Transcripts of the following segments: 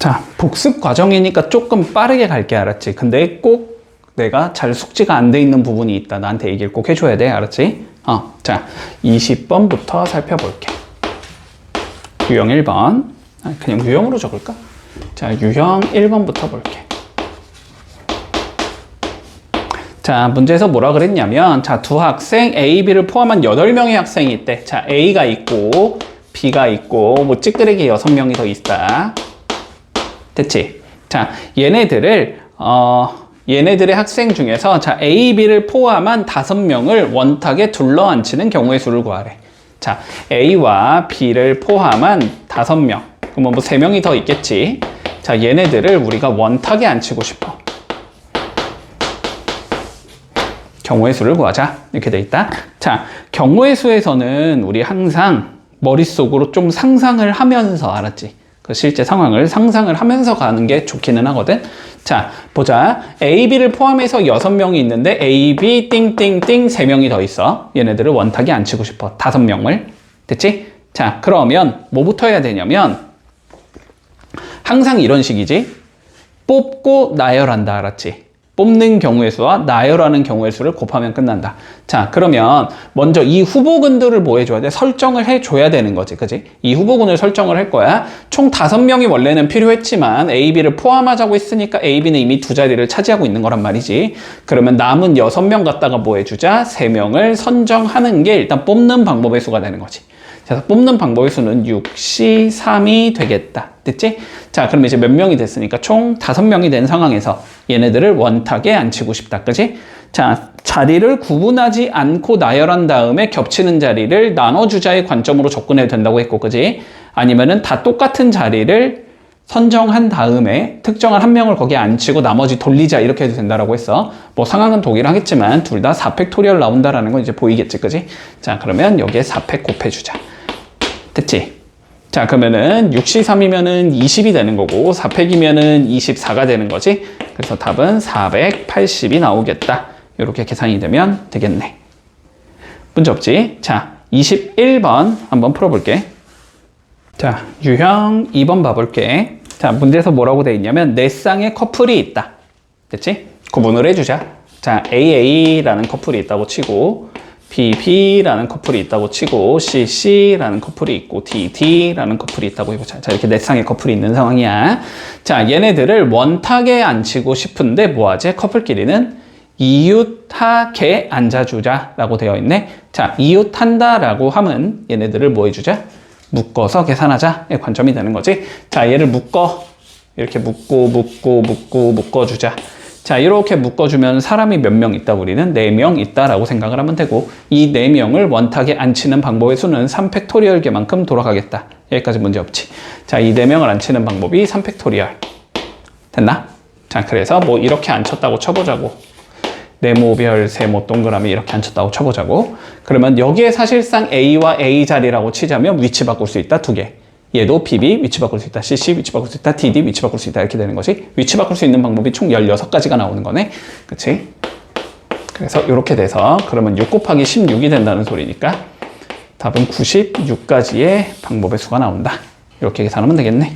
자, 복습 과정이니까 조금 빠르게 갈게, 알았지? 근데 꼭 내가 잘 숙지가 안 돼 있는 부분이 있다. 나한테 얘기를 꼭 해줘야 돼, 알았지? 자, 20번부터 살펴볼게. 유형 1번. 그냥 유형으로 적을까? 자, 유형 1번부터 볼게. 자, 문제에서 뭐라 그랬냐면, 자, 두 학생 A, B를 포함한 8명의 학생이 있대. 자, A가 있고, B가 있고, 뭐 찌끄레기 6명이 더 있다. 됐지? 자, 얘네들의 학생 중에서, 자, A, B를 포함한 5명을 원탁에 둘러앉히는 경우의 수를 구하래. 자, A와 B를 포함한 5명. 그러면 뭐 3명이 더 있겠지? 자, 얘네들을 우리가 원탁에 앉히고 싶어. 경우의 수를 구하자. 이렇게 돼 있다. 자, 경우의 수에서는 우리 항상 머릿속으로 좀 상상을 하면서, 알았지? 그 실제 상황을 상상을 하면서 가는 게 좋기는 하거든. 자, 보자. A, B를 포함해서 6명이 있는데 A, B, 띵띵띵 3명이 더 있어. 얘네들을 원탁에 앉히고 싶어. 5명을. 됐지? 자, 그러면 뭐부터 해야 되냐면 항상 이런 식이지. 뽑고 나열한다. 알았지? 뽑는 경우의 수와 나열하는 경우의 수를 곱하면 끝난다. 자, 그러면 먼저 이 후보군들을 뭐 해줘야 돼? 설정을 해줘야 되는 거지. 그지? 이 후보군을 설정을 할 거야. 총 5명이 원래는 필요했지만 A, B를 포함하자고 했으니까 A, B는 이미 두 자리를 차지하고 있는 거란 말이지. 그러면 남은 6명 갖다가 뭐 해주자? 3명을 선정하는 게 일단 뽑는 방법의 수가 되는 거지. 그래서 뽑는 방법의 수는 6시 3이 되겠다. 됐지? 자, 그럼 이제 몇 명이 됐으니까 총 5명이 된 상황에서 얘네들을 원탁에 앉히고 싶다. 그지? 자, 자리를 구분하지 않고 나열한 다음에 겹치는 자리를 나눠주자의 관점으로 접근해도 된다고 했고, 그지? 아니면은 다 똑같은 자리를 선정한 다음에 특정한 한 명을 거기에 앉히고 나머지 돌리자 이렇게 해도 된다라고 했어. 뭐 상황은 동일하겠지만 둘 다 4팩토리얼 나온다라는 건 이제 보이겠지, 그지? 자, 그러면 여기에 4팩 곱해주자. 됐지? 자, 그러면은 6시 3이면은 20이 되는 거고 4팩이면은 24가 되는 거지. 그래서 답은 480이 나오겠다. 이렇게 계산이 되면 되겠네. 문제 없지? 자, 21번 한번 풀어볼게. 자, 유형 2번 봐볼게. 자, 문제에서 뭐라고 돼 있냐면 네 쌍의 커플이 있다. 됐지? 구분을 해주자. 자, AA라는 커플이 있다고 치고 BB라는 커플이 있다고 치고 CC라는 커플이 있고 DD라는 커플이 있다고 해보자. 자, 이렇게 네 쌍의 커플이 있는 상황이야. 자, 얘네들을 원탁에 앉히고 싶은데 뭐하지? 커플끼리는 이웃하게 앉아주자라고 되어 있네. 자, 이웃한다라고 하면 얘네들을 뭐 해주자? 묶어서 계산하자의 관점이 되는 거지. 자, 얘를 이렇게 묶어주자. 자, 이렇게 묶어주면 사람이 몇 명 있다? 우리는 4명 있다라고 생각을 하면 되고 이 4명을 원탁에 앉히는 방법의 수는 3팩토리얼계만큼 돌아가겠다. 여기까지 문제 없지. 자, 이 4명을 앉히는 방법이 3팩토리얼. 됐나? 자, 그래서 뭐 이렇게 앉혔다고 쳐보자고. 네모별, 세모, 동그라미 이렇게 앉혔다고 쳐보자고. 그러면 여기에 사실상 A와 A 자리라고 치자면 위치 바꿀 수 있다. 2개. 얘도 BB 위치 바꿀 수 있다. CC 위치 바꿀 수 있다. DD 위치 바꿀 수 있다. 이렇게 되는 거지. 위치 바꿀 수 있는 방법이 총 16가지가 나오는 거네. 그치? 그래서 이렇게 돼서 그러면 6 곱하기 16이 된다는 소리니까 답은 96가지의 방법의 수가 나온다. 이렇게 계산하면 되겠네.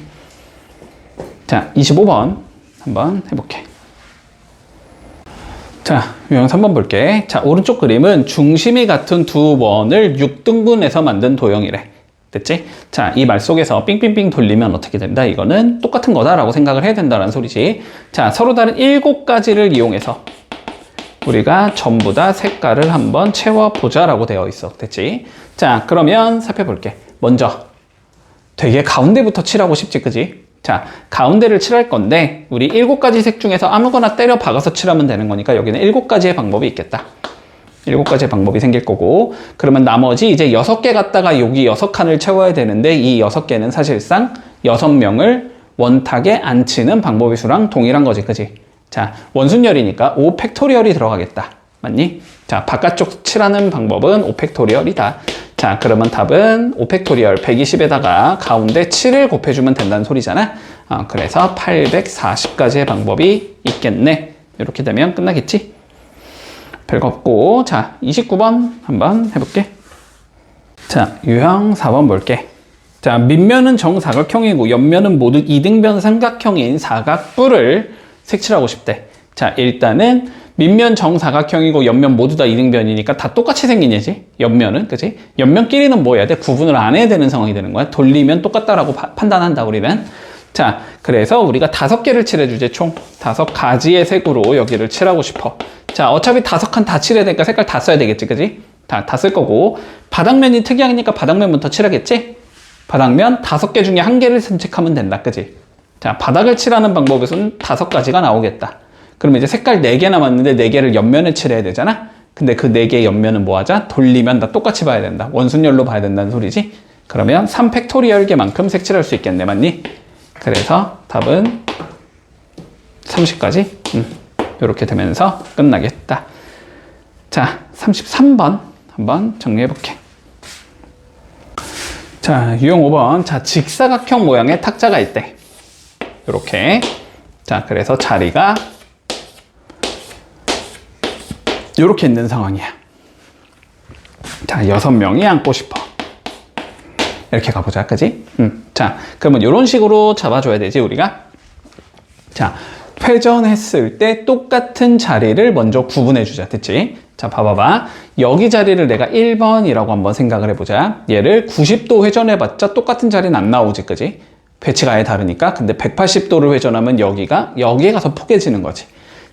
자, 25번 한번 해볼게. 자, 유형 3번 볼게. 자, 오른쪽 그림은 중심이 같은 두 원을 6등분해서 만든 도형이래. 됐지? 자, 이 말 속에서 삥삥삥 돌리면 어떻게 된다? 이거는 똑같은 거다라고 생각을 해야 된다는 소리지. 자, 서로 다른 7가지를 이용해서 우리가 전부 다 색깔을 한번 채워보자라고 되어 있어. 됐지? 자, 그러면 살펴볼게. 먼저 되게 가운데부터 칠하고 싶지, 그지? 자, 가운데를 칠할 건데 우리 7가지 색 중에서 아무거나 때려 박아서 칠하면 되는 거니까 여기는 7가지의 방법이 있겠다. 7가지의 방법이 생길 거고 그러면 나머지 이제 6개 갖다가 여기 6칸을 채워야 되는데 이 6개는 사실상 6명을 원탁에 앉히는 방법의 수랑 동일한 거지, 그지? 자, 원순열이니까 5팩토리얼이 들어가겠다. 맞니? 자, 바깥쪽 칠하는 방법은 5팩토리얼이다. 자, 그러면 답은 5팩토리얼 120에다가 가운데 7을 곱해주면 된다는 소리잖아. 그래서 840가지의 방법이 있겠네. 이렇게 되면 끝나겠지? 별거 없고. 자, 29번 한번 해볼게. 자, 유형 4번 볼게. 자, 밑면은 정사각형이고 옆면은 모두 이등변 삼각형인 사각부를 색칠하고 싶대. 자, 일단은 밑면 정사각형이고 옆면 모두 다 이등변이니까 다 똑같이 생긴 얘지. 옆면은, 그치? 옆면끼리는 뭐 해야 돼? 구분을 안 해야 되는 상황이 되는 거야. 돌리면 똑같다라고 판단한다, 우리는. 자, 그래서 우리가 5개를 칠해주제. 총 5가지의 색으로 여기를 칠하고 싶어. 자, 어차피 5칸 다 칠해야 되니까 색깔 다 써야 되겠지, 그치? 다 쓸 거고. 바닥면이 특이하니까 바닥면부터 칠하겠지? 바닥면 5개 중에 1개를 선택하면 된다, 그치? 자, 바닥을 칠하는 방법에서는 5가지가 나오겠다. 그러면 이제 색깔 4개 남았는데 4개를 옆면에 칠해야 되잖아? 근데 그 4개의 옆면은 뭐 하자? 돌리면 다 똑같이 봐야 된다. 원순열로 봐야 된다는 소리지? 그러면 3팩토리얼 개만큼 색칠할 수 있겠네, 맞니? 그래서 답은 30까지? 이렇게 되면서 끝나겠다. 자, 33번 한번 정리해볼게. 자, 유형 5번. 자, 직사각형 모양의 탁자가 있대. 이렇게. 자, 그래서 자리가 이렇게 있는 상황이야. 자, 6명이 앉고 싶어. 이렇게 가보자, 그지? 자, 그러면 이런 식으로 잡아줘야 되지, 우리가. 자, 회전했을 때 똑같은 자리를 먼저 구분해주자, 됐지? 자, 봐봐봐. 여기 자리를 내가 1번이라고 한번 생각을 해보자. 얘를 90도 회전해봤자 똑같은 자리는 안 나오지, 그지? 배치가 아예 다르니까. 근데 180도를 회전하면 여기에 가서 포개지는 거지.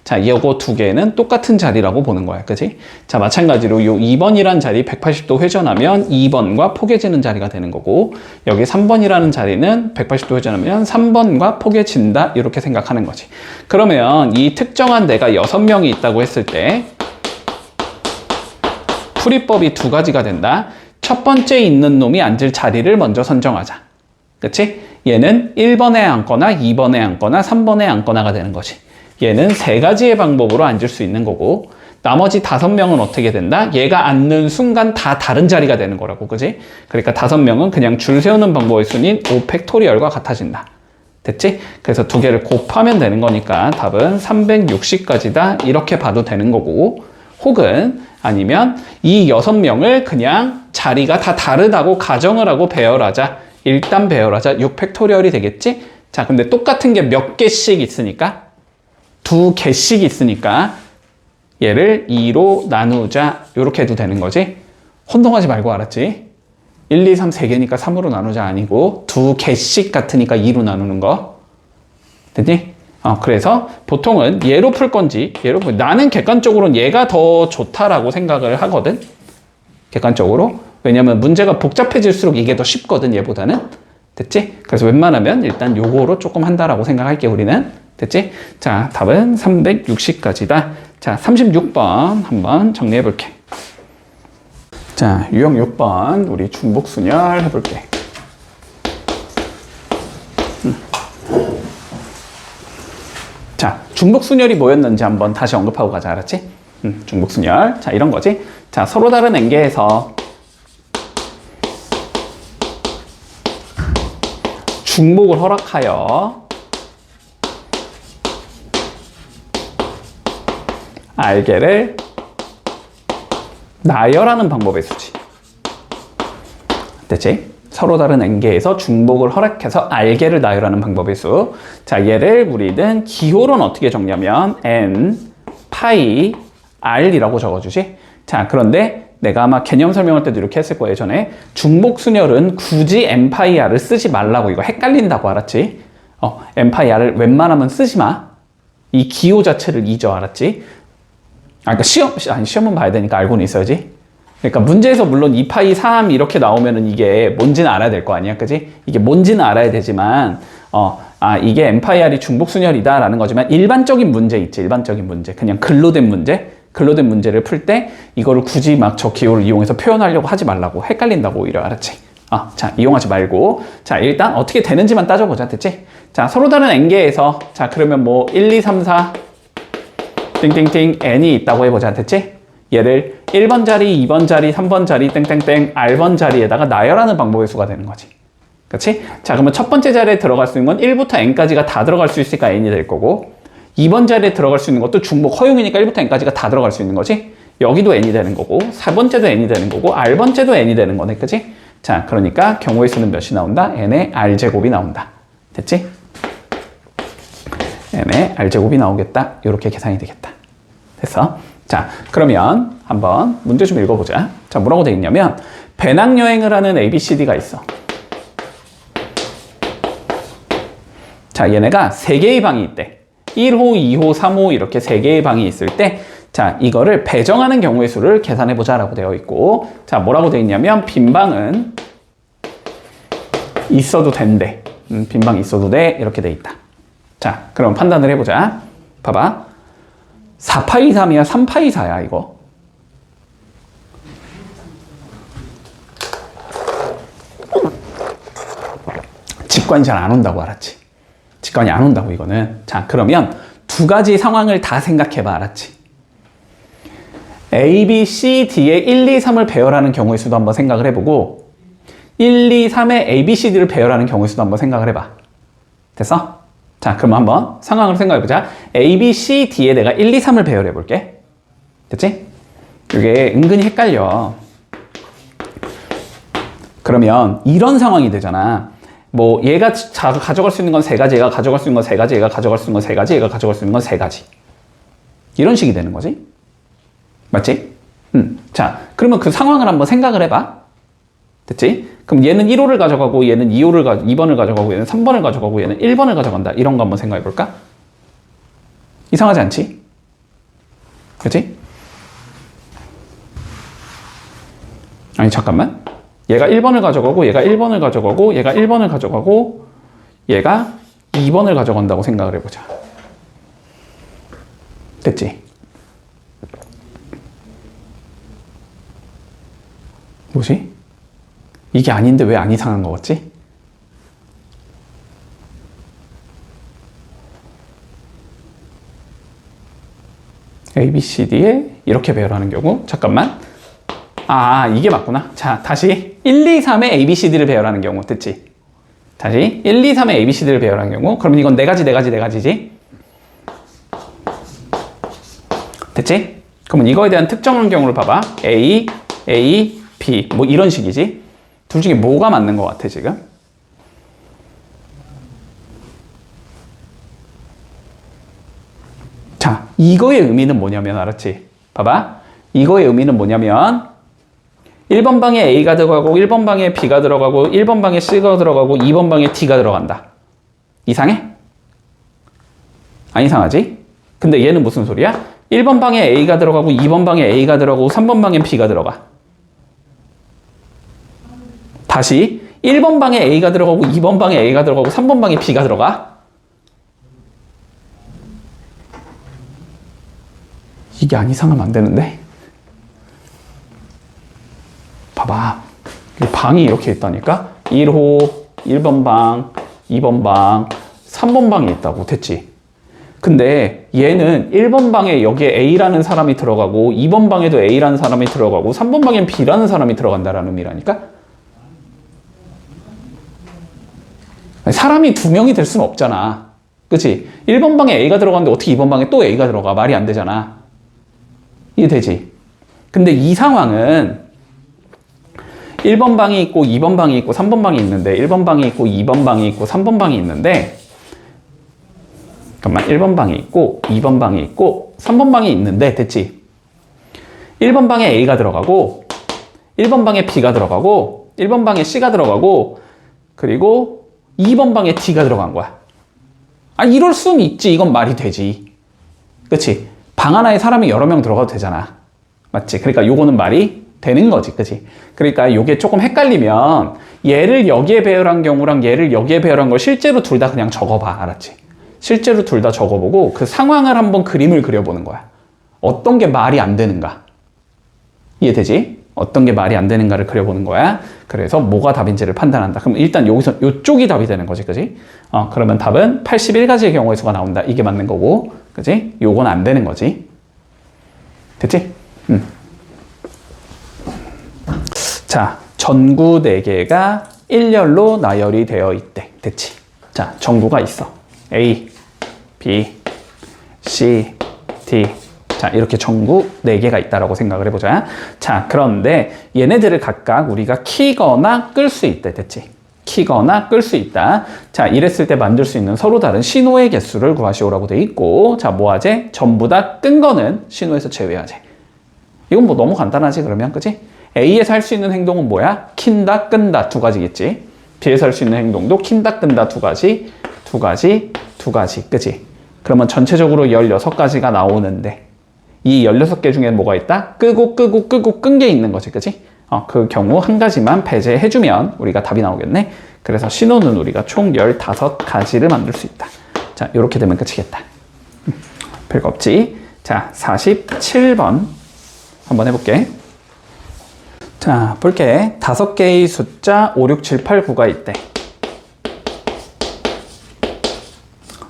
자, 요거 2개는 똑같은 자리라고 보는 거야, 그치? 자, 마찬가지로 요 2번이란 자리 180도 회전하면 2번과 포개지는 자리가 되는 거고, 여기 3번이라는 자리는 180도 회전하면 3번과 포개진다, 이렇게 생각하는 거지. 그러면 이 특정한 데가 6명이 있다고 했을 때 풀이법이 2가지가 된다. 첫 번째 있는 놈이 앉을 자리를 먼저 선정하자. 그치? 얘는 1번에 앉거나 2번에 앉거나 3번에 앉거나가 되는 거지. 얘는 3가지의 방법으로 앉을 수 있는 거고, 나머지 5명은 어떻게 된다? 얘가 앉는 순간 다 다른 자리가 되는 거라고, 그지? 그러니까 5명은 그냥 줄 세우는 방법의 순인 5팩토리얼과 같아진다. 됐지? 그래서 2개를 곱하면 되는 거니까 답은 360까지다, 이렇게 봐도 되는 거고, 혹은 아니면 이 6명을 그냥 자리가 다 다르다고 가정을 하고 배열하자. 일단 배열하자. 6팩토리얼이 되겠지? 자, 근데 똑같은 게 몇 개씩 있으니까 2개씩 있으니까 얘를 2로 나누자, 이렇게 해도 되는 거지. 혼동하지 말고, 알았지? 1, 2, 3, 3개니까 3으로 나누자 아니고 2개씩 같으니까 2로 나누는 거. 됐니? 그래서 보통은 얘로 풀 건지 나는 객관적으로는 얘가 더 좋다라고 생각을 하거든. 객관적으로. 왜냐면 문제가 복잡해질수록 이게 더 쉽거든, 얘보다는. 됐지? 그래서 웬만하면 일단 요거로 조금 한다라고 생각할게, 우리는. 됐지? 자, 답은 360까지다. 자, 36번 한번 정리해 볼게. 자, 유형 6번 우리 중복순열 해볼게. 자, 중복순열이 뭐였는지 한번 다시 언급하고 가자, 알았지? 중복순열. 자, 이런 거지. 자, 서로 다른 엥계에서 중복을 허락하여 알게를 나열하는 방법의 수지. 됐지? 서로 다른 엥계에서 중복을 허락해서 알게를 나열하는 방법의 수. 자, 얘를 우리는 기호로는 어떻게 적냐면 n, 파이, r이라고 적어주지. 자, 그런데 내가 아마 개념 설명할 때도 이렇게 했을 거예요, 전에. 중복순열은 굳이 n, 파이, r을 쓰지 말라고. 이거 헷갈린다고, 알았지? n, 파이, r을 웬만하면 쓰지 마. 이 기호 자체를 잊어, 알았지? 그러니까 시험은 봐야 되니까 알고는 있어야지. 그러니까 문제에서 물론 2파이 3 이렇게 나오면은 이게 뭔지는 알아야 될 거 아니야, 그지? 이게 뭔지는 알아야 되지만, 이게 n파이 r이 중복순열이다라는 거지만, 일반적인 문제 있지, 일반적인 문제. 그냥 글로 된 문제를 풀 때, 이거를 굳이 막 저 기호를 이용해서 표현하려고 하지 말라고. 헷갈린다고, 오히려, 알았지? 자, 이용하지 말고. 자, 일단 어떻게 되는지만 따져보자, 됐지? 자, 서로 다른 n계에서, 자, 그러면 뭐, 1, 2, 3, 4, 띵띵띵 n이 있다고 해보자, 됐지? 얘를 1번 자리, 2번 자리, 3번 자리, 땡땡땡, r번 자리에다가 나열하는 방법의 수가 되는 거지. 그치? 자, 그러면 첫 번째 자리에 들어갈 수 있는 건 1부터 n까지가 다 들어갈 수 있으니까 n이 될 거고, 2번 자리에 들어갈 수 있는 것도 중복 허용이니까 1부터 n까지가 다 들어갈 수 있는 거지. 여기도 n이 되는 거고, 4번째도 n이 되는 거고, r번째도 n이 되는 거네, 그치? 자, 그러니까 경우의 수는 몇이 나온다? n의 r제곱이 나온다. 됐지? n의 r제곱이 나오겠다. 이렇게 계산이 되겠다. 됐어? 자, 그러면 한번 문제 좀 읽어보자. 자, 뭐라고 돼 있냐면 배낭여행을 하는 ABCD가 있어. 자, 얘네가 3개의 방이 있대. 1호, 2호, 3호 이렇게 3개의 방이 있을 때 자, 이거를 배정하는 경우의 수를 계산해보자 라고 되어 있고 자, 뭐라고 되어 있냐면 빈 방은 있어도 된대. 빈 방 있어도 돼. 이렇게 돼 있다. 자, 그럼 판단을 해보자. 봐봐. 4파이 3이야? 3파이 4야, 이거? 직관이 잘 안 온다고 알았지? 직관이 안 온다고, 이거는. 자, 그러면 두 가지 상황을 다 생각해봐, 알았지? A, B, C, D의 1, 2, 3을 배열하는 경우의 수도 한번 생각을 해보고 1, 2, 3의 A, B, C, D를 배열하는 경우의 수도 한번 생각을 해봐. 됐어? 자, 그럼 한번 상황을 생각해보자. A, B, C, D에 내가 1, 2, 3을 배열해볼게. 됐지? 이게 은근히 헷갈려. 그러면 이런 상황이 되잖아. 뭐 얘가 가져갈 수 있는 건 3가지, 얘가 가져갈 수 있는 건 3가지, 얘가 가져갈 수 있는 건 3가지, 얘가 가져갈 수 있는 건 3가지. 이런 식이 되는 거지. 맞지? 자, 그러면 그 상황을 한번 생각을 해봐. 됐지? 그럼 얘는 1호를 가져가고 얘는 2번을 가져가고 얘는 3번을 가져가고 얘는 1번을 가져간다. 이런 거 한번 생각해 볼까? 이상하지 않지? 그치? 아니 잠깐만. 얘가 1번을 가져가고 얘가 1번을 가져가고 얘가 1번을 가져가고 얘가 2번을 가져간다고 생각을 해보자. 됐지? 뭐지? 이게 아닌데 왜 안 이상한 거 같지? A, B, C, D에 이렇게 배열하는 경우 잠깐만. 이게 맞구나. 자, 다시 1, 2, 3의 A, B, C, D를 배열하는 경우 됐지? 다시 1, 2, 3의 A, B, C, D를 배열하는 경우 그러면 이건 4가지지? 됐지? 그러면 이거에 대한 특정한 경우를 봐봐. A, B 뭐 이런 식이지? 둘 중에 뭐가 맞는 것 같아 지금? 자, 이거의 의미는 뭐냐면 알았지? 봐봐. 이거의 의미는 뭐냐면 1번 방에 A가 들어가고 1번 방에 B가 들어가고 1번 방에 C가 들어가고 2번 방에 D가 들어간다. 이상해? 안 이상하지? 근데 얘는 무슨 소리야? 1번 방에 A가 들어가고 2번 방에 A가 들어가고 3번 방에 B가 들어가. 다시 1번 방에 A가 들어가고 2번 방에 A가 들어가고 3번 방에 B가 들어가. 이게 안 이상하면 안 되는데? 봐봐. 방이 이렇게 있다니까? 1호, 1번 방, 2번 방, 3번 방이 있다고. 됐지? 근데 얘는 1번 방에 여기에 A라는 사람이 들어가고 2번 방에도 A라는 사람이 들어가고 3번 방엔 B라는 사람이 들어간다라는 의미라니까? 사람이 2명이 될 수는 없잖아. 그치? 1번 방에 A가 들어가는데 어떻게 2번 방에 또 A가 들어가? 말이 안 되잖아. 이해되지? 근데 이 상황은 1번 방이 있고 2번 방이 있고 3번 방이 있는데 1번 방이 있고 2번 방이 있고 3번 방이 있는데 잠깐만 1번 방이 있고 2번 방이 있고 3번 방이 있는데 됐지? 1번 방에 A가 들어가고 1번 방에 B가 들어가고 1번 방에 C가 들어가고 그리고 2번 방에 D가 들어간 거야. 이럴 수는 있지. 이건 말이 되지. 그치? 방 하나에 사람이 여러 명 들어가도 되잖아. 맞지? 그러니까 요거는 말이 되는 거지. 그치? 그러니까 요게 조금 헷갈리면 얘를 여기에 배열한 경우랑 얘를 여기에 배열한 걸 실제로 둘 다 그냥 적어봐. 알았지? 실제로 둘 다 적어보고 그 상황을 한번 그림을 그려보는 거야. 어떤 게 말이 안 되는가? 이해되지? 어떤 게 말이 안 되는가를 그려보는 거야. 그래서 뭐가 답인지를 판단한다. 그럼 일단 여기서 이쪽이 답이 되는 거지. 그지? 그러면 답은 81가지의 경우의 수가 나온다. 이게 맞는 거고. 그지? 요건 안 되는 거지. 됐지? 자, 전구 4개가 일렬로 나열이 되어 있대. 됐지? 자, 전구가 있어. A, B, C, D, 자, 이렇게 전구 4개가 있다라고 생각을 해보자. 자, 그런데 얘네들을 각각 우리가 키거나 끌 수 있대. 됐지? 키거나 끌 수 있다. 자, 이랬을 때 만들 수 있는 서로 다른 신호의 개수를 구하시오라고 돼 있고, 자, 뭐 하지? 전부 다 끈 거는 신호에서 제외하지. 이건 뭐 너무 간단하지, 그러면? 그치? A에서 할 수 있는 행동은 뭐야? 킨다, 끈다 2가지겠지. B에서 할 수 있는 행동도 킨다, 끈다 2가지, 2가지, 2가지. 그치? 그러면 전체적으로 16가지가 나오는데, 이 16개 중에 뭐가 있다? 끄고 끈 게 있는 거지. 그치? 그 경우 한 가지만 배제해주면 우리가 답이 나오겠네. 그래서 신호는 우리가 총 15가지를 만들 수 있다. 자, 이렇게 되면 끝이겠다. 별거 없지? 자, 47번 한번 해볼게. 자, 볼게. 5개의 숫자 5, 6, 7, 8, 9가 있대.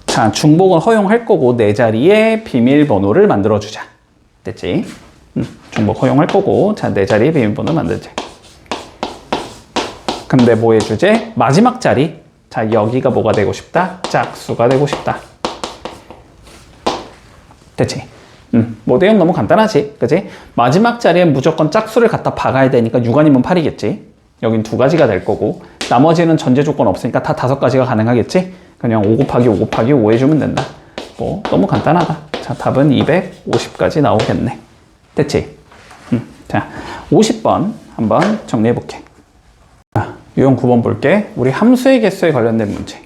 자, 중복은 허용할 거고 4자리의 비밀번호를 만들어주자. 됐지? 중복 허용할 거고, 자, 4자리의 비밀번호 만들자. 근데 뭐 해주제? 마지막 자리. 자, 여기가 뭐가 되고 싶다? 짝수가 되고 싶다. 됐지? 뭐 내용 너무 간단하지? 그치? 마지막 자리에 무조건 짝수를 갖다 박아야 되니까 6 아니면 8이겠지? 여긴 2가지가 될 거고, 나머지는 전제 조건 없으니까 다 5가지가 가능하겠지? 그냥 5 곱하기 5 곱하기 5 해주면 된다. 뭐 너무 간단하다. 자, 답은 250까지 나오겠네. 됐지? 자, 50번 한번 정리해 볼게. 자, 유형 9번 볼게. 우리 함수의 개수에 관련된 문제.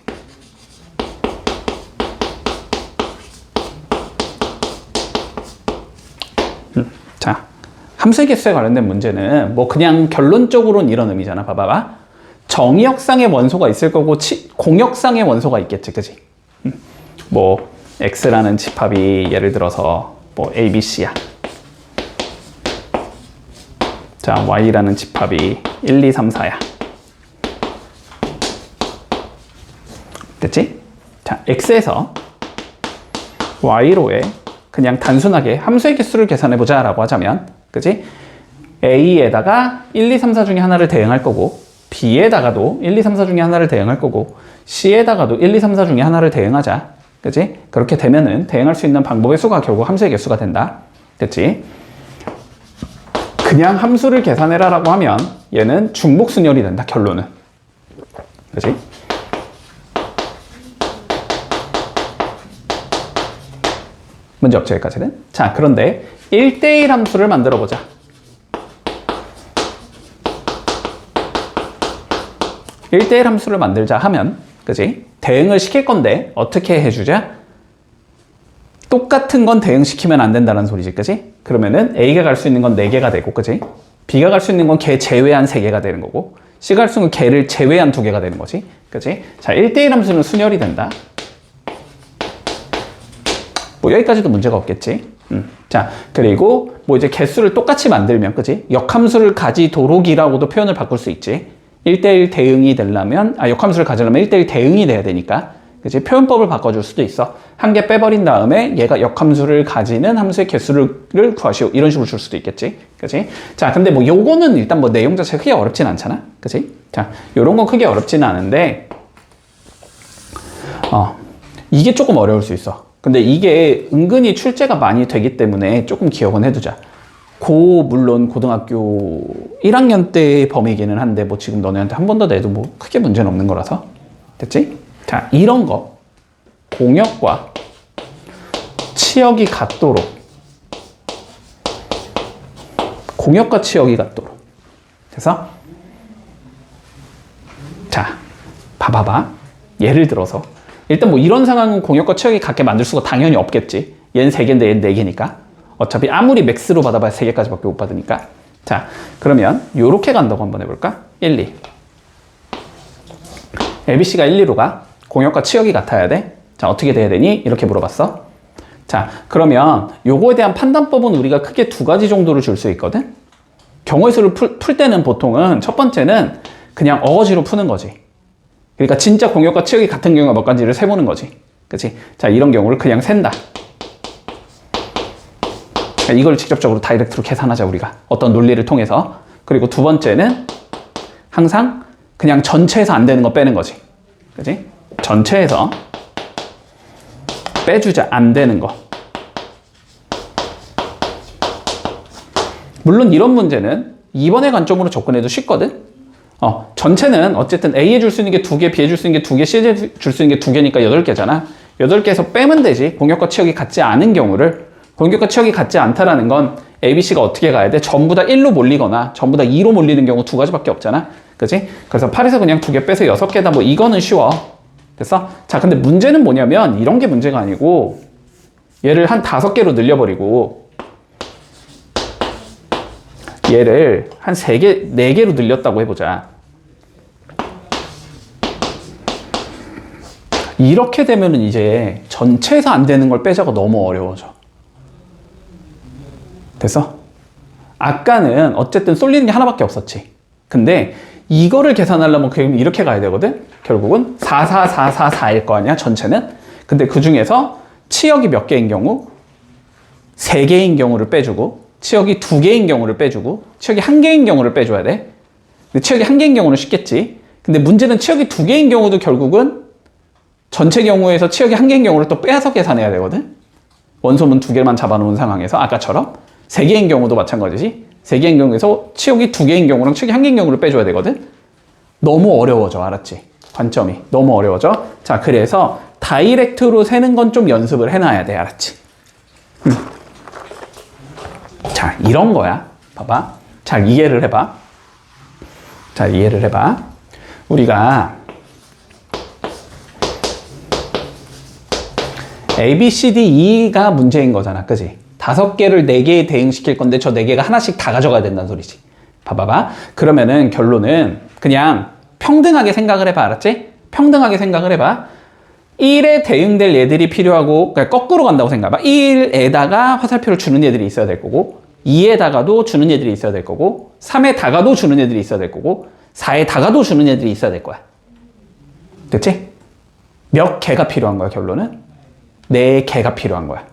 자, 함수의 개수에 관련된 문제는 뭐 그냥 결론적으로는 이런 의미잖아. 봐봐봐. 정의역상의 원소가 있을 거고 공역상의 원소가 있겠지. 그치? 뭐 x라는 집합이 예를 들어서 뭐 a, b, c야. 자, y라는 집합이 1, 2, 3, 4야. 됐지? 자, x에서 y로의 그냥 단순하게 함수의 개수를 계산해보자 라고 하자면, 그치? a에다가 1, 2, 3, 4 중에 하나를 대응할 거고, b에다가도 1, 2, 3, 4 중에 하나를 대응할 거고, c에다가도 1, 2, 3, 4 중에 하나를 대응하자. 그치? 그렇게 되면은 대응할 수 있는 방법의 수가 결국 함수의 개수가 된다. 됐지? 그냥 함수를 계산해라 라고 하면 얘는 중복순열이 된다. 결론은. 그치? 문제 없죠, 여기까지는? 자, 그런데 1대1 함수를 만들어 보자. 1대1 함수를 만들자 하면, 그치? 대응을 시킬 건데, 어떻게 해주자? 똑같은 건 대응시키면 안 된다는 소리지, 그치? 그러면은 A가 갈 수 있는 건 4개가 되고, 그치? B가 갈 수 있는 건 걔 제외한 3개가 되는 거고, C가 갈 수 있는 건 걔를 제외한 2개가 되는 거지, 그치? 자, 1대1 함수는 순열이 된다. 뭐 여기까지도 문제가 없겠지. 자, 그리고 뭐 이제 개수를 똑같이 만들면, 그치? 역함수를 가지도록이라고도 표현을 바꿀 수 있지. 1대1 대응이 되려면, 역함수를 가지려면 1대1 대응이 돼야 되니까, 그치? 표현법을 바꿔줄 수도 있어. 한 개 빼버린 다음에 얘가 역함수를 가지는 함수의 개수를 구하시오. 이런 식으로 줄 수도 있겠지. 그치? 자, 근데 뭐 요거는 일단 뭐 내용 자체가 크게 어렵진 않잖아. 그치? 자, 요런 건 크게 어렵지는 않은데, 이게 조금 어려울 수 있어. 근데 이게 은근히 출제가 많이 되기 때문에 조금 기억은 해두자. 물론 고등학교 1학년 때의 범위기는 한데 뭐 지금 너네한테 한 번 더 내도 뭐 크게 문제는 없는 거라서. 됐지? 자, 이런 거 공역과 치역이 같도록, 공역과 치역이 같도록. 그래서 자, 봐봐봐. 예를 들어서 일단 뭐 이런 상황은 공역과 치역이 같게 만들 수가 당연히 없겠지. 얘는 3개인데 얘는 4개니까. 어차피 아무리 맥스로 받아봐야 3개까지밖에 못 받으니까. 자, 그러면 요렇게 간다고 한번 해볼까? 1, 2. ABC가 1, 2로 가. 공역과 치역이 같아야 돼. 자, 어떻게 돼야 되니? 이렇게 물어봤어. 자, 그러면 요거에 대한 판단법은 우리가 크게 2가지 정도를 줄 수 있거든? 경우의 수를 풀 때는 보통은 첫 번째는 그냥 어거지로 푸는 거지. 그러니까 진짜 공역과 치역이 같은 경우가 몇 가지를 세보는 거지. 그치? 자, 이런 경우를 그냥 센다. 이걸 직접적으로 다이렉트로 계산하자, 우리가. 어떤 논리를 통해서. 그리고 두 번째는 항상 그냥 전체에서 안 되는 거 빼는 거지. 그치? 전체에서 빼주자, 안 되는 거. 물론 이런 문제는 2번의 관점으로 접근해도 쉽거든. 전체는 어쨌든 A에 줄 수 있는 게 2개, B에 줄 수 있는 게 2개, C에 줄 수 있는 게 2개니까 8개잖아. 8개에서 빼면 되지. 공역과 치역이 같지 않은 경우를. 공역과 치역이 같지 않다라는 건 A, B, C가 어떻게 가야 돼? 전부 다 1로 몰리거나 전부 다 2로 몰리는 경우 2가지밖에 없잖아. 그치? 그래서 8에서 그냥 2개 빼서 6개다. 뭐 이거는 쉬워. 됐어? 자, 근데 문제는 뭐냐면 이런 게 문제가 아니고 얘를 한 5개로 늘려버리고 얘를 한 3개, 4개로 늘렸다고 해보자. 이렇게 되면은 이제 전체에서 안 되는 걸 빼자가 너무 어려워져. 됐어? 아까는 어쨌든 쏠리는 게 하나밖에 없었지. 근데 이거를 계산하려면 그럼 이렇게 가야 되거든? 결국은 4, 4, 4, 4, 4일 거 아니야, 전체는? 근데 그 중에서 치역이 몇 개인 경우? 3개인 경우를 빼주고, 치역이 2개인 경우를 빼주고, 치역이 1개인 경우를 빼줘야 돼. 근데 치역이 1개인 경우는 쉽겠지. 근데 문제는 치역이 2개인 경우도 결국은 전체 경우에서 치역이 1개인 경우를 또 빼서 계산해야 되거든? 원소문 2개만 잡아놓은 상황에서 아까처럼 3개인 경우도 마찬가지지. 3개인 경우에서 치역이 2개인 경우랑 치역이 1개인 경우를 빼줘야 되거든? 너무 어려워져, 알았지? 관점이 너무 어려워져. 자, 그래서 다이렉트로 세는 건 좀 연습을 해놔야 돼, 알았지? 자, 이런 거야. 봐봐. 잘 이해를 해봐. 잘 이해를 해봐. 우리가 A, B, C, D, E가 문제인 거잖아. 그지? 5개를 4개에 대응시킬 건데 저 4개가 하나씩 다 가져가야 된다는 소리지. 봐봐봐. 그러면은 결론은 그냥 평등하게 생각을 해봐. 알았지? 평등하게 생각을 해봐. 1에 대응될 얘들이 필요하고, 그러니까 거꾸로 간다고 생각해봐. 1에다가 화살표를 주는 얘들이 있어야 될 거고, 2에다가도 주는 얘들이 있어야 될 거고, 3에다가도 주는 얘들이 있어야 될 거고, 4에다가도 주는 얘들이 있어야 될 거야. 됐지? 몇 개가 필요한 거야, 결론은? 4개가 필요한 거야.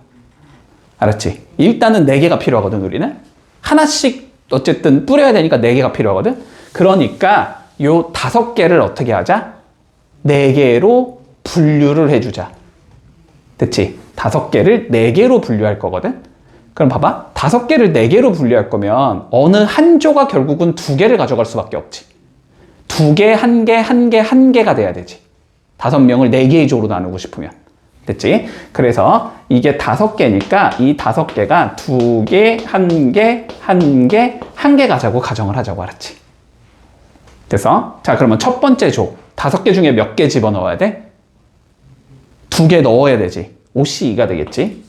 알았지? 일단은 4개가 필요하거든, 우리는. 하나씩 어쨌든 뿌려야 되니까 4개가 필요하거든. 그러니까 요 5개를 어떻게 하자? 4개로 분류를 해주자. 됐지? 5개를 4개로 분류할 거거든. 그럼 봐봐. 5개를 4개로 분류할 거면 어느 한 조가 결국은 2개를 가져갈 수밖에 없지. 2개, 1개, 1개, 1개가 돼야 되지. 5명을 4개의 조로 나누고 싶으면. 됐지? 그래서 이게 5개니까 이 5개가 2개, 1개, 1개, 1개 가자고 가정을 하자고. 알았지? 됐어? 자, 그러면 첫 번째 조. 5개 중에 몇 개 집어넣어야 돼? 2개 넣어야 되지. OC2가 되겠지?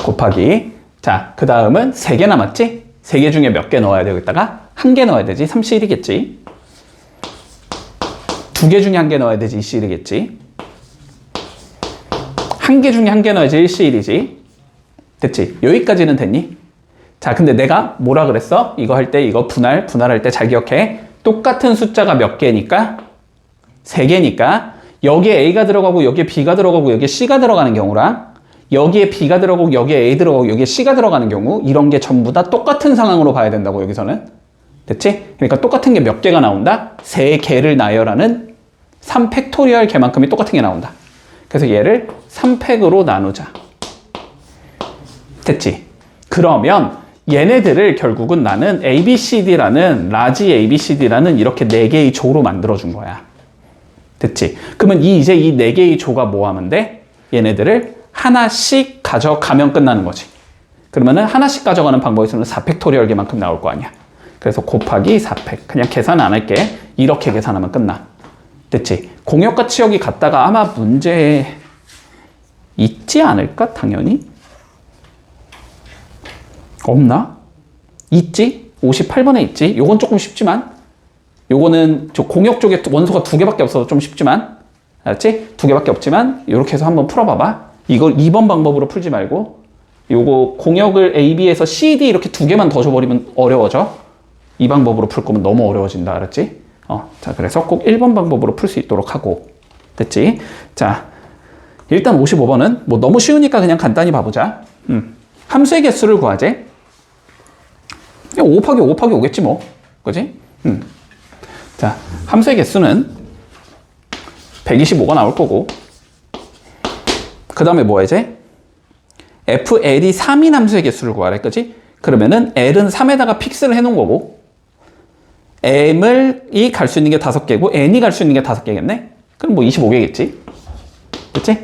곱하기. 자, 그 다음은 3개 남았지? 3개 중에 몇 개 넣어야 돼? 여기다가 1개 넣어야 되지? 3C1이겠지? 2개 중에 1개 넣어야 되지? 2C1이겠지? 1개 중에 1개 넣어야지? 1C1이지? 됐지? 여기까지는 됐니? 자, 근데 내가 뭐라 그랬어? 이거 할 때, 이거 분할할 때 잘 기억해. 똑같은 숫자가 몇 개니까? 3개니까 여기에 A가 들어가고 여기에 B가 들어가고 여기에 C가 들어가는 경우랑 여기에 B가 들어가고 여기에 A 들어가고 여기에 C가 들어가는 경우, 이런 게 전부 다 똑같은 상황으로 봐야 된다고, 여기서는. 됐지? 그러니까 똑같은 게 몇 개가 나온다? 3개를 나열하는 3팩토리얼 개만큼이 똑같은 게 나온다. 그래서 얘를 3팩으로 나누자. 됐지? 그러면 얘네들을 결국은 나는 ABCD라는 라지 ABCD라는 이렇게 4개의 조로 만들어준 거야. 됐지? 그러면 이제 이 4개의 조가 뭐 하면 돼? 얘네들을 하나씩 가져가면 끝나는 거지. 그러면은 하나씩 가져가는 방법의 수는 4팩토리얼 개만큼 나올 거 아니야. 그래서 곱하기 4팩. 그냥 계산 안 할게. 이렇게 계산하면 끝나. 됐지? 공역과 치역이 같다가 아마 문제 있지 않을까? 당연히. 없나? 있지? 58번에 있지? 요건 조금 쉽지만, 요거는 저 공역 쪽에 원소가 2개밖에 없어서 좀 쉽지만, 알았지? 2개밖에 없지만 요렇게 해서 한번 풀어봐봐. 이걸 2번 방법으로 풀지 말고, 요거 공역을 A, B에서 C, D 이렇게 2개만 더 줘버리면 어려워져. 이 방법으로 풀 거면 너무 어려워진다. 알았지? 자, 그래서 꼭 1번 방법으로 풀 수 있도록 하고. 됐지? 자, 일단 55번은 뭐 너무 쉬우니까 그냥 간단히 봐보자. 함수의 개수를 구하재. 5 곱하기 5 곱하기 5겠지 뭐. 그지? 자, 함수의 개수는 125가 나올 거고, 그 다음에 뭐 해야지? FL이 3인 함수의 개수를 구하래, 그지? 그러면은 L은 3에다가 픽스를 해놓은 거고, M이 갈 수 있는 게 5개고, N이 갈 수 있는 게 5개겠네? 그럼 뭐 25개겠지? 그치?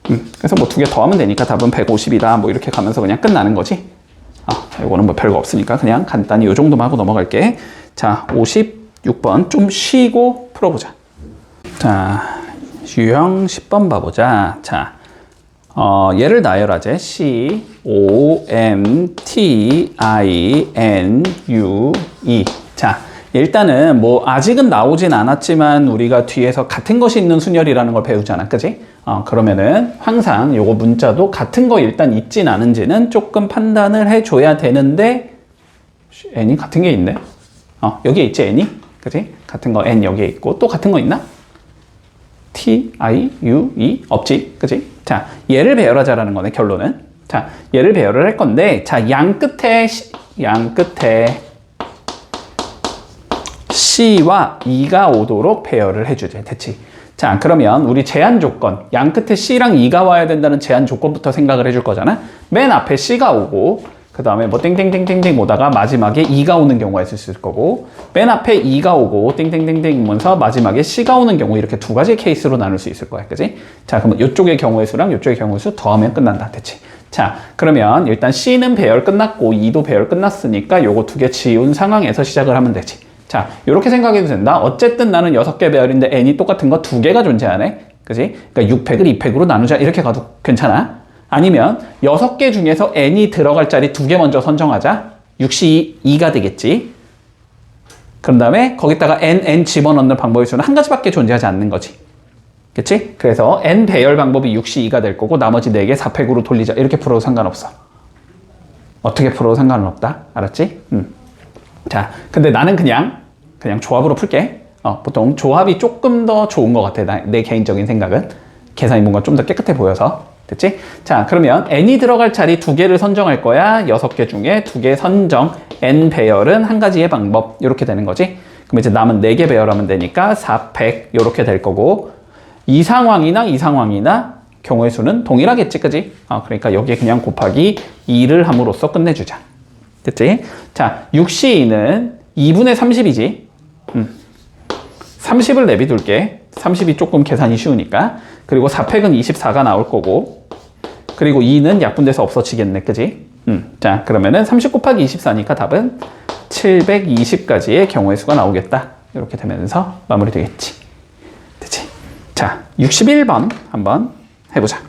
그래서 뭐 2개 더하면 되니까 답은 150이다. 뭐 이렇게 가면서 그냥 끝나는 거지. 자, 이거는 뭐 별거 없으니까 그냥 간단히 이 정도만 하고 넘어갈게. 자, 56번 좀 쉬고 풀어보자. 자, 유형 10번 봐보자. 자, 얘를 나열하재. C, O, M, T, I, N, U, E. 자, 일단은 뭐 아직은 나오진 않았지만 우리가 뒤에서 같은 것이 있는 순열이라는 걸 배우잖아. 그지? 그러면은 항상 요거 문자도 같은 거 일단 있진 않은지는 조금 판단을 해줘야 되는데, N이 같은 게 있네? 여기에 있지, N이? 그지? 같은 거 N 여기에 있고, 또 같은 거 있나? T, I, U, E? 없지. 그지? 자, 얘를 배열하자라는 거네, 결론은. 자, 얘를 배열을 할 건데, 자, 양 끝에 C와 E가 오도록 배열을 해주자. 됐지? 자, 그러면 우리 제한 조건, 양 끝에 C랑 E가 와야 된다는 제한 조건부터 생각을 해줄 거잖아? 맨 앞에 C가 오고, 그 다음에 뭐 땡땡땡땡땡 오다가 마지막에 E가 오는 경우가 있을 거고, 맨 앞에 E가 오고 땡땡땡땡 오면서 마지막에 C가 오는 경우, 이렇게 두 가지 케이스로 나눌 수 있을 거야. 그지? 자, 그러면 이쪽의 경우의 수랑 이쪽의 경우의 수 더하면 끝난다. 됐지? 자, 그러면 일단 C는 배열 끝났고 E도 배열 끝났으니까 요거 2개 지운 상황에서 시작을 하면 되지. 자, 이렇게 생각해도 된다. 어쨌든 나는 6개 배열인데 N이 똑같은 거 2개가 존재하네. 그지? 그러니까 6팩을 2팩으로 나누자. 이렇게 가도 괜찮아. 아니면 6개 중에서 N이 들어갈 자리 2개 먼저 선정하자. 6시 2가 되겠지. 그런 다음에 거기다가 N 집어넣는 방법의 수는 한 가지밖에 존재하지 않는 거지. 그치? 그래서 N 배열 방법이 6시 2가 될 거고 나머지 4개 4팩으로 돌리자. 이렇게 풀어도 상관없어. 어떻게 풀어도 상관은 없다. 알았지? 자, 근데 나는 그냥 조합으로 풀게. 보통 조합이 조금 더 좋은 것 같아. 내 개인적인 생각은. 계산이 뭔가 좀 더 깨끗해 보여서. 됐지? 자, 그러면 N이 들어갈 자리 2개를 선정할 거야. 6개 중에 2개 선정. N 배열은 한 가지의 방법. 이렇게 되는 거지. 그럼 이제 남은 4개 배열하면 되니까 4팩. 이렇게 될 거고. 이 상황이나 경우의 수는 동일하겠지. 그지? 그러니까 여기에 그냥 곱하기 2를 함으로써 끝내주자. 됐지? 자, 6시는 2분의 30이지. 30을 내비둘게. 30이 조금 계산이 쉬우니까. 그리고 4팩은 24가 나올 거고. 그리고 2는 약분돼서 없어지겠네. 그지? 자, 그러면은 30 곱하기 24니까 답은 720까지의 경우의 수가 나오겠다. 이렇게 되면서 마무리 되겠지. 됐지? 자, 61번 한번 해보자.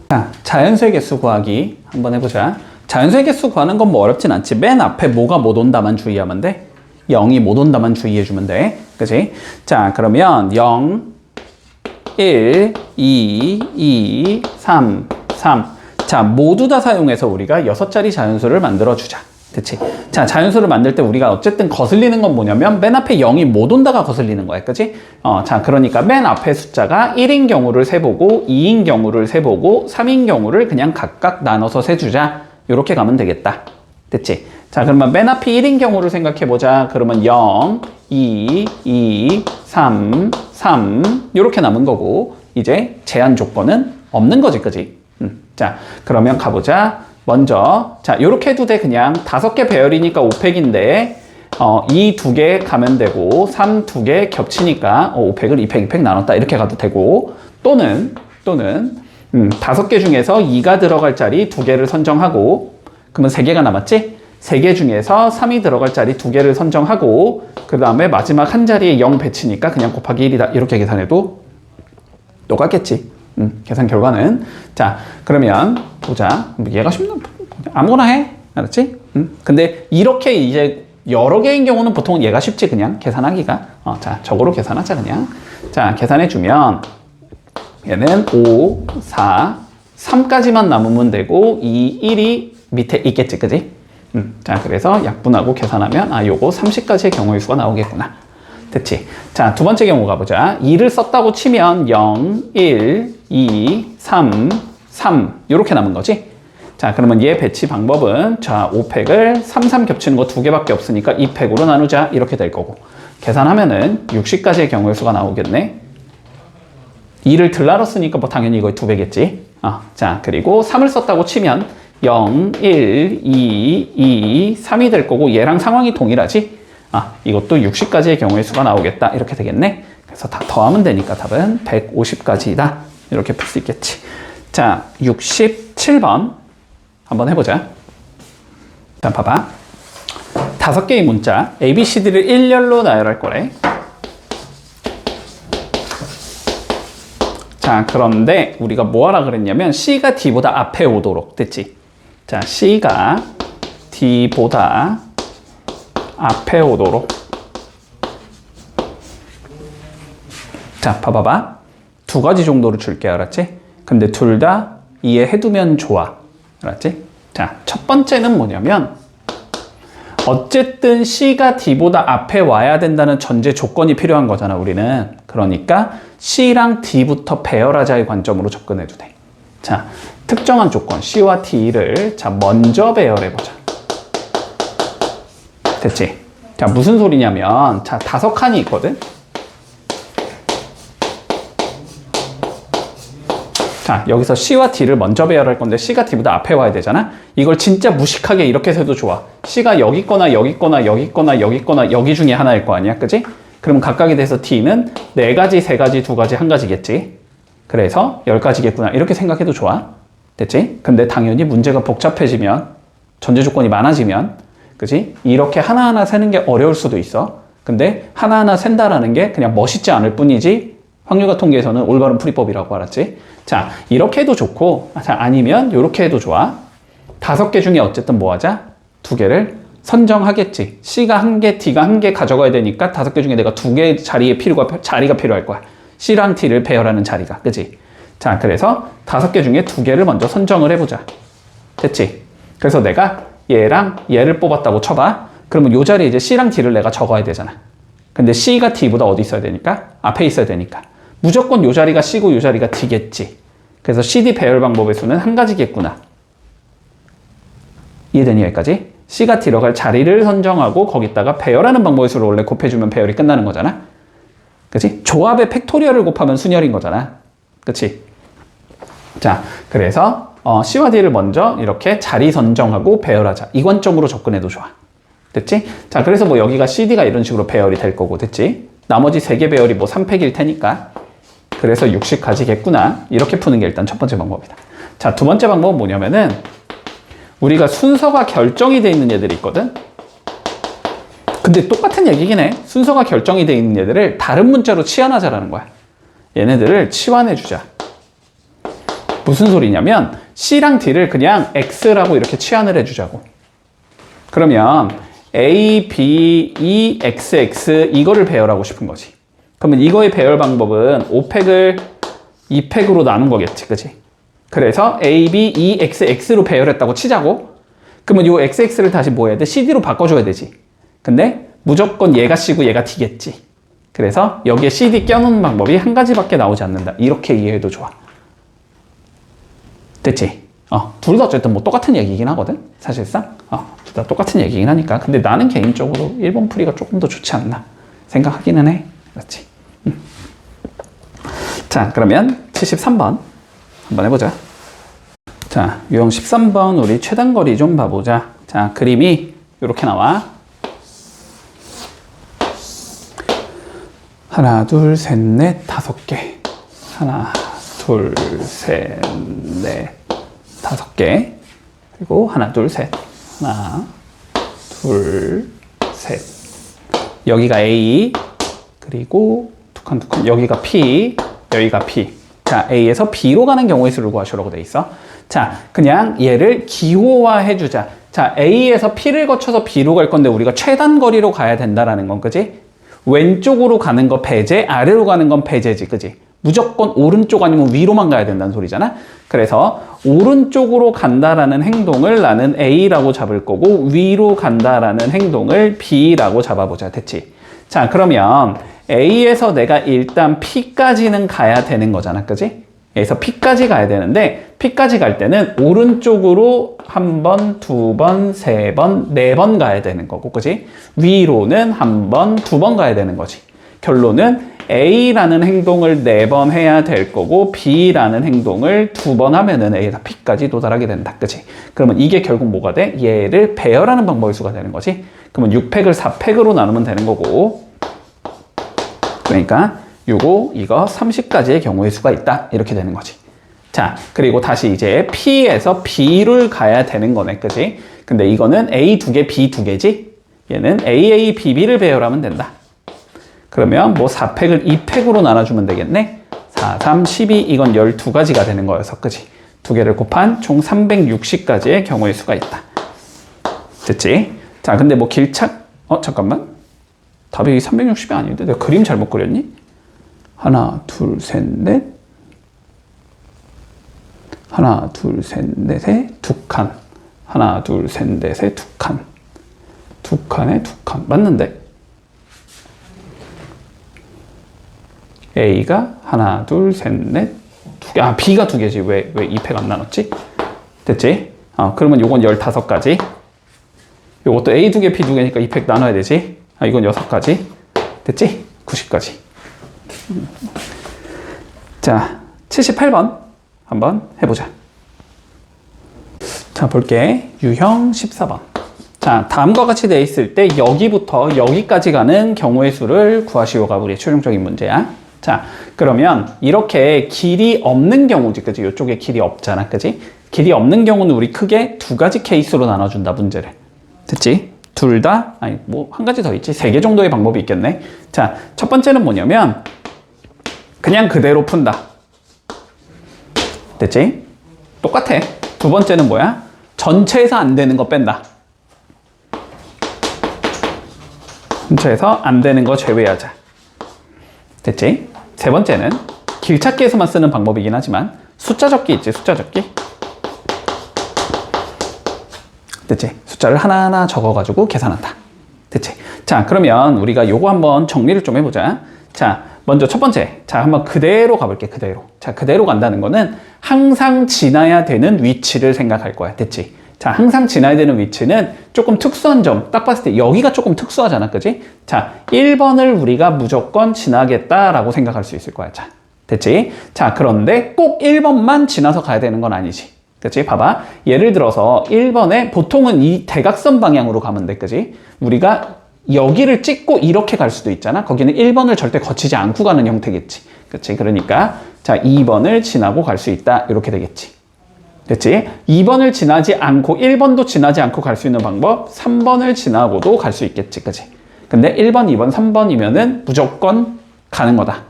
자, 자연수의 개수 구하기 한번 해보자. 자연수의 개수 구하는 건 뭐 어렵진 않지. 맨 앞에 뭐가 못 온다만 주의하면 돼. 0이 못 온다만 주의해주면 돼. 그치? 자, 그러면 0, 1, 2, 2, 3, 3. 자, 모두 다 사용해서 우리가 6자리 자연수를 만들어주자. 그치? 자, 자연수를 만들 때 우리가 어쨌든 거슬리는 건 뭐냐면 맨 앞에 0이 못 온다가 거슬리는 거야. 그치? 자, 그러니까 맨 앞에 숫자가 1인 경우를 세보고 2인 경우를 세보고 3인 경우를 그냥 각각 나눠서 세주자. 이렇게 가면 되겠다. 됐지? 자, 그러면 맨 앞에 1인 경우를 생각해보자. 그러면 0, 2, 2, 3, 3 이렇게 남은 거고 이제 제한 조건은 없는 거지. 그지? 자, 그러면 가보자. 먼저 자, 이렇게 해도 돼. 그냥 5개 배열이니까 5팩인데 이 2개 가면 되고 3 2개 겹치니까 5팩을 2팩 2팩 나눴다. 이렇게 가도 되고 또는 5개 중에서 2가 들어갈 자리 2개를 선정하고 그러면 3개가 남았지? 3개 중에서 3이 들어갈 자리 2개를 선정하고 그 다음에 마지막 한 자리에 0 배치니까 그냥 곱하기 1이다. 이렇게 계산해도 똑같겠지. 계산 결과는. 자, 그러면 보자. 얘가 쉽나? 아무거나 해. 알았지? 근데 이렇게 이제 여러 개인 경우는 보통 얘가 쉽지. 그냥 계산하기가. 자, 저거로 계산하자 그냥. 자, 계산해주면 얘는 5, 4, 3까지만 남으면 되고 2, 1이 밑에 있겠지. 그지? 자, 그래서 약분하고 계산하면 요거 30까지의 경우의 수가 나오겠구나. 됐지? 자, 두 번째 경우 가보자. 2를 썼다고 치면 0, 1, 2, 3, 3 이렇게 남은 거지? 자, 그러면 얘 배치 방법은 자, 5팩을 3, 3 겹치는 거 2개밖에 없으니까 2팩으로 나누자 이렇게 될 거고 계산하면은 60까지의 경우의 수가 나오겠네. 2를 들나로 쓰니까 뭐 당연히 이거의 2배겠지. 자, 그리고 3을 썼다고 치면 0, 1, 2, 2, 3이 될 거고 얘랑 상황이 동일하지? 이것도 60가지의 경우의 수가 나오겠다. 이렇게 되겠네. 그래서 다 더하면 되니까 답은 150가지이다. 이렇게 풀 수 있겠지. 자, 67번 한번 해보자. 일단 봐봐. 5개의 문자 A, B, C, D를 일렬로 나열할 거래. 자, 그런데 우리가 뭐 하라 그랬냐면 C가 D보다 앞에 오도록 됐지? 자, C가 D보다 앞에 오도록. 자, 봐봐봐. 2가지 정도로 줄게, 알았지? 근데 둘 다 이해해두면 좋아. 알았지? 자, 첫 번째는 뭐냐면 어쨌든 C가 D보다 앞에 와야 된다는 전제 조건이 필요한 거잖아, 우리는. 그러니까 C랑 D부터 배열하자의 관점으로 접근해도 돼. 자, 특정한 조건 C와 D를 자 먼저 배열해보자. 됐지? 자, 무슨 소리냐면 자, 5칸이 있거든? 자, 여기서 C와 D를 먼저 배열할 건데 C가 D보다 앞에 와야 되잖아? 이걸 진짜 무식하게 이렇게 해도 좋아. C가 여기 있거나 여기 있거나 여기 있거나 여기 있거나 여기 중에 하나일 거 아니야, 그지? 그럼 각각에 대해서 D는 4가지, 3가지, 2가지, 1가지겠지. 그래서 10가지겠구나. 이렇게 생각해도 좋아. 됐지? 근데 당연히 문제가 복잡해지면, 전제 조건이 많아지면, 그지? 이렇게 하나하나 세는 게 어려울 수도 있어. 근데 하나하나 센다라는 게 그냥 멋있지 않을 뿐이지 확률과 통계에서는 올바른 풀이법이라고 알았지? 자, 이렇게 해도 좋고, 자, 아니면 이렇게 해도 좋아. 5개 중에 어쨌든 뭐 하자? 2개를 선정하겠지. C가 1개, D가 1개 가져가야 되니까 5개 중에 내가 2개 자리가 필요할 거야. C랑 D를 배열하는 자리가. 그치? 자, 그래서 5개 중에 2개를 먼저 선정을 해보자. 됐지? 그래서 내가 얘랑 얘를 뽑았다고 쳐봐. 그러면 이 자리에 이제 C랑 D를 내가 적어야 되잖아. 근데 C가 D보다 어디 있어야 되니까? 앞에 있어야 되니까. 무조건 이 자리가 C고 이 자리가 D겠지. 그래서 CD 배열 방법의 수는 1가지겠구나. 이해되니 여기까지? C가 들어갈 자리를 선정하고 거기다가 배열하는 방법의 수를 원래 곱해주면 배열이 끝나는 거잖아. 그치? 조합의 팩토리얼을 곱하면 순열인 거잖아. 그치? 자, 그래서 C와 D를 먼저 이렇게 자리 선정하고 배열하자. 이 관점으로 접근해도 좋아. 됐지? 자, 그래서 뭐 여기가 CD가 이런 식으로 배열이 될 거고, 됐지? 나머지 3개 배열이 뭐 3팩일 테니까. 그래서 60가지겠구나. 이렇게 푸는 게 일단 첫 번째 방법이다. 자, 두 번째 방법은 뭐냐면은 우리가 순서가 결정이 돼 있는 애들이 있거든? 근데 똑같은 얘기긴 해. 순서가 결정이 돼 있는 애들을 다른 문자로 치환하자라는 거야. 얘네들을 치환해주자. 무슨 소리냐면 C랑 D를 그냥 X라고 이렇게 치환을 해주자고. 그러면 A, B, E, X, X 이거를 배열하고 싶은 거지. 그러면 이거의 배열 방법은 5팩을 2팩으로 나눈 거겠지, 그치? 그래서 A, B, E, X, X로 배열했다고 치자고. 그러면 이 XX를 다시 뭐 해야 돼? CD로 바꿔줘야 되지. 근데 무조건 얘가 C고 얘가 D겠지. 그래서 여기에 CD 껴놓는 방법이 1가지밖에 나오지 않는다. 이렇게 이해해도 좋아. 됐지? 둘 다 어쨌든 뭐 똑같은 얘기긴 하거든? 사실상. 둘 다 똑같은 얘기긴 하니까. 근데 나는 개인적으로 1번 풀이가 조금 더 좋지 않나 생각하기는 해. 그렇지? 자, 그러면 73번 한번 해보자. 자, 유형 13번 우리 최단거리 좀 봐보자. 자, 그림이 이렇게 나와. 하나, 둘, 셋, 넷, 5개. 하나, 둘, 셋, 넷, 5개. 그리고 하나, 둘, 셋. 하나, 둘, 셋. 여기가 A. 그리고 두 칸. 여기가 P. 여기가 P. 자, A에서 B로 가는 경우의 수를 구하시라고 돼 있어. 자, 그냥 얘를 기호화 해주자. 자, A에서 P를 거쳐서 B로 갈 건데 우리가 최단 거리로 가야 된다라는 건, 그지? 왼쪽으로 가는 거 배제, 아래로 가는 건 배제지, 그지? 무조건 오른쪽 아니면 위로만 가야 된다는 소리잖아. 그래서 오른쪽으로 간다라는 행동을 나는 A라고 잡을 거고 위로 간다라는 행동을 B라고 잡아보자. 됐지? 자, 그러면 A에서 내가 일단 P까지는 가야 되는 거잖아. 그지? A에서 P까지 가야 되는데 P까지 갈 때는 오른쪽으로 1번, 2번, 3번, 4번 가야 되는 거고, 그지? 위로는 1번, 2번 가야 되는 거지. 결론은 A라는 행동을 4번 해야 될 거고 B라는 행동을 2번 하면은 A에서 P까지 도달하게 된다. 그치? 그러면 이게 결국 뭐가 돼? 얘를 배열하는 방법의 수가 되는 거지. 그러면 6팩을 4팩으로 나누면 되는 거고, 그러니까 6, 5, 이거 30까지의 경우의 수가 있다. 이렇게 되는 거지. 자, 그리고 다시 이제 P에서 B를 가야 되는 거네. 그치? 근데 이거는 A 2개, B 2개지? 얘는 AA, BB를 배열하면 된다. 그러면 뭐 4팩을 2팩으로 나눠주면 되겠네? 4, 3, 12, 이건 12가지가 되는 거여서, 그치? 2개를 곱한 총 360가지의 경우의 수가 있다. 됐지? 자, 근데 뭐 잠깐만. 답이 360이 아닌데? 내가 그림 잘못 그렸니? 하나, 둘, 셋, 넷. 하나, 둘, 셋, 넷에 2칸. 하나, 둘, 셋, 넷에 2칸. 2칸에 2칸. 맞는데? A가 하나, 둘, 셋, 넷, 2개. 아, B가 2개지. 왜 2팩 안 나눴지? 됐지? 그러면 요건 15가지. 요것도 A 2개, B 2개니까 2팩 나눠야 되지? 이건 6가지. 됐지? 90가지. 자, 78번 한번 해보자. 자, 볼게. 유형 14번. 자, 다음과 같이 되어 있을 때 여기부터 여기까지 가는 경우의 수를 구하시오가 우리의 최종적인 문제야. 자, 그러면 이렇게 길이 없는 경우지, 그치? 이쪽에 길이 없잖아, 그치? 길이 없는 경우는 우리 크게 2가지 케이스로 나눠준다, 문제를. 됐지? 둘 다, 아니, 뭐, 한 가지 더 있지? 3개 정도의 방법이 있겠네. 자, 첫 번째는 뭐냐면, 그냥 그대로 푼다. 됐지? 똑같아. 두 번째는 뭐야? 전체에서 안 되는 거 뺀다. 전체에서 안 되는 거 제외하자. 됐지? 세 번째는 길찾기에서만 쓰는 방법이긴 하지만 숫자 적기 있지, 숫자 적기. 됐지? 숫자를 하나하나 적어가지고 계산한다. 됐지? 자, 그러면 우리가 요거 한번 정리를 좀 해보자. 자, 먼저 첫 번째. 자, 한번 그대로 가볼게, 그대로. 자, 그대로 간다는 거는 항상 지나야 되는 위치를 생각할 거야. 됐지? 자, 항상 지나야 되는 위치는 조금 특수한 점, 딱 봤을 때 여기가 조금 특수하잖아, 그지? 자, 1번을 우리가 무조건 지나겠다라고 생각할 수 있을 거야. 자, 됐지? 자, 그런데 꼭 1번만 지나서 가야 되는 건 아니지. 그치? 봐봐. 예를 들어서 1번에 보통은 이 대각선 방향으로 가면 돼, 그지? 우리가 여기를 찍고 이렇게 갈 수도 있잖아. 거기는 1번을 절대 거치지 않고 가는 형태겠지. 그치? 그러니까, 자, 2번을 지나고 갈 수 있다. 이렇게 되겠지. 됐지? 2번을 지나지 않고 1번도 지나지 않고 갈 수 있는 방법, 3번을 지나고도 갈 수 있겠지. 그치? 근데 1번, 2번, 3번이면은 무조건 가는 거다.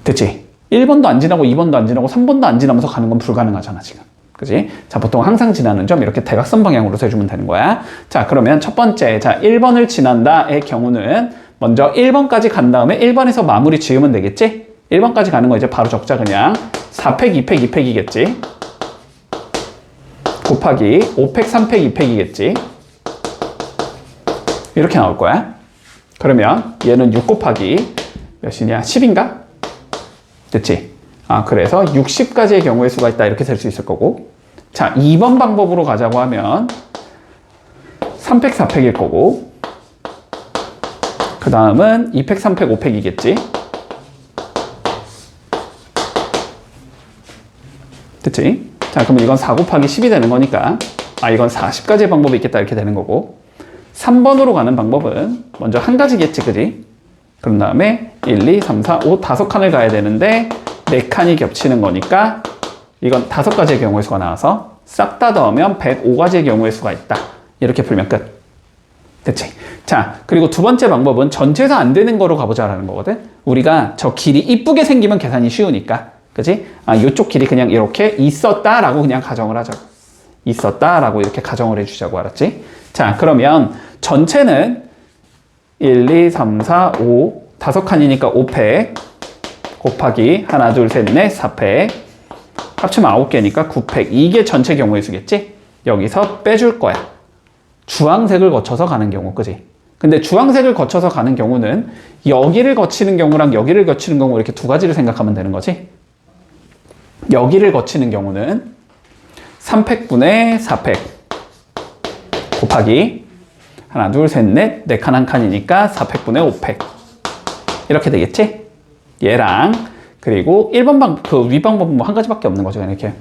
됐지? 1번도 안 지나고 2번도 안 지나고 3번도 안 지나면서 가는 건 불가능하잖아, 지금. 그치? 자, 보통 항상 지나는 점 이렇게 대각선 방향으로 세주면 되는 거야. 자, 그러면 첫 번째, 자, 1번을 지난다의 경우는 먼저 1번까지 간 다음에 1번에서 마무리 지으면 되겠지? 1번까지 가는 거 이제 바로 적자 그냥. 4팩, 2팩, 2팩이겠지? 곱하기 5팩, 3팩, 2팩이겠지? 이렇게 나올 거야. 그러면 얘는 6 곱하기 몇이냐? 10인가? 됐지? 그래서 60가지의 경우의 수가 있다. 이렇게 될 수 있을 거고. 자, 2번 방법으로 가자고 하면 3팩, 4팩일 거고. 그 다음은 2팩, 3팩, 5팩이겠지? 됐지? 자, 그러면 이건 4 곱하기 10이 되는 거니까, 이건 40가지의 방법이 있겠다. 이렇게 되는 거고. 3번으로 가는 방법은 먼저 한 가지겠지, 그지? 그런 다음에 1, 2, 3, 4, 5, 5칸을 가야 되는데 4칸이 겹치는 거니까 이건 5가지의 경우의 수가 나와서 싹 다 더하면 105가지의 경우의 수가 있다. 이렇게 풀면 끝. 됐지? 자, 그리고 두 번째 방법은 전체에서 안 되는 거로 가보자라는 거거든? 우리가 저 길이 이쁘게 생기면 계산이 쉬우니까. 그지? 이쪽 길이 그냥 이렇게 있었다라고 그냥 가정을 하자고. 있었다라고 이렇게 가정을 해주자고, 알았지? 자, 그러면 전체는 1, 2, 3, 4, 5, 5칸이니까 5팩 곱하기 하나, 둘, 셋, 넷, 4팩 합치면 9개니까 9팩. 이게 전체 경우의 수겠지? 여기서 빼줄 거야. 주황색을 거쳐서 가는 경우, 그지? 근데 주황색을 거쳐서 가는 경우는 여기를 거치는 경우랑 여기를 거치는 경우 이렇게 두 가지를 생각하면 되는 거지? 여기를 거치는 경우는 3팩분의 4팩 곱하기 하나, 둘, 셋, 넷, 4칸 한 칸이니까 4팩분의 5팩 이렇게 되겠지? 얘랑 그리고 1번 그 윗방법은 뭐 한 가지밖에 없는 거죠. 그냥 이렇게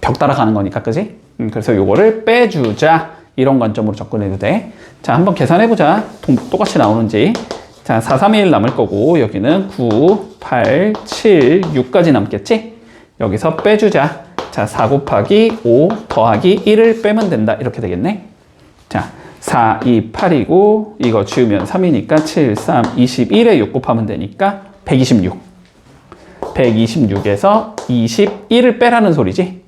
벽 따라가는 거니까, 그지? 그래서 요거를 빼주자. 이런 관점으로 접근해도 돼. 자, 한번 계산해보자. 똑같이 나오는지. 자, 4, 3, 1 남을 거고, 여기는 9, 8, 7, 6까지 남겠지? 여기서 빼주자. 자, 4 곱하기 5 더하기 1을 빼면 된다. 이렇게 되겠네. 자, 4, 2, 8이고, 이거 지우면 3이니까 7, 3, 21에 6 곱하면 되니까 126. 126에서 21을 빼라는 소리지.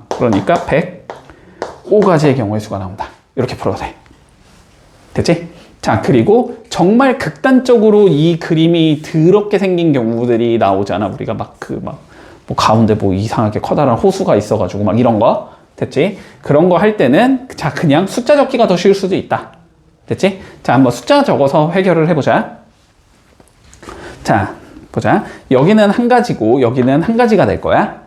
그러니까 105가지의 경우의 수가 나온다. 이렇게 풀어도 돼. 됐지? 자, 그리고 정말 극단적으로 이 그림이 더럽게 생긴 경우들이 나오잖아. 우리가 뭐 가운데 뭐 이상하게 커다란 호수가 있어가지고 막 이런 거. 됐지? 그런 거 할 때는 자, 그냥 숫자 적기가 더 쉬울 수도 있다. 됐지? 자, 한번 숫자 적어서 해결을 해보자. 자, 보자. 여기는 한 가지고 여기는 한 가지가 될 거야.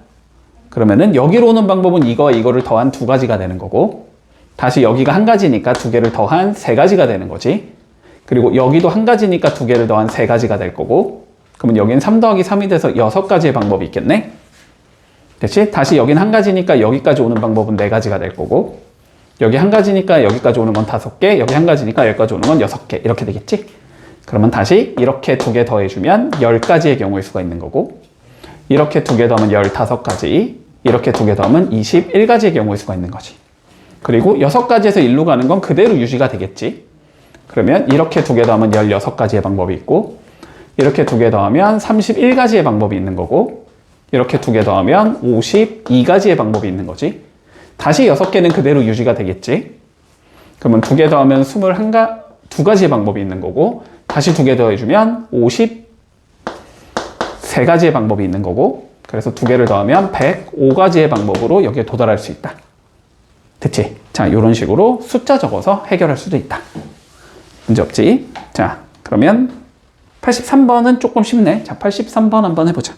그러면은 여기로 오는 방법은 이거를 더한 2가지가 되는 거고, 다시 여기가 한 가지니까 2개를 더한 3가지가 되는 거지. 그리고 여기도 한 가지니까 2개를 더한 3가지가 될 거고, 그러면 여기는 3 더하기 3이 돼서 6가지의 방법이 있겠네? 됐지? 다시 여긴 한 가지니까 여기까지 오는 방법은 4가지가 될 거고, 여기 한 가지니까 여기까지 오는 건 5개, 여기 한 가지니까 여기까지 오는 건 6개. 이렇게 되겠지? 그러면 다시 이렇게 2개 더해주면 10가지의 경우의 수가 있는 거고, 이렇게 2개 더하면 15가지, 이렇게 2개 더하면 21가지의 경우의 수가 있는 거지. 그리고 6가지에서 1로 가는 건 그대로 유지가 되겠지. 그러면 이렇게 2개 더하면 16가지의 방법이 있고, 이렇게 2개 더하면 31가지의 방법이 있는 거고, 이렇게 2개 더하면 52가지의 방법이 있는 거지. 다시 6개는 그대로 유지가 되겠지. 그러면 2개 더하면 2가지의 방법이 있는 거고, 다시 2개 더해주면 53가지의 방법이 있는 거고, 그래서 2개를 더하면 105가지의 방법으로 여기에 도달할 수 있다. 됐지? 자, 이런 식으로 숫자 적어서 해결할 수도 있다. 문제 없지? 자, 그러면 83번은 조금 쉽네. 자, 83번 한번 해보자.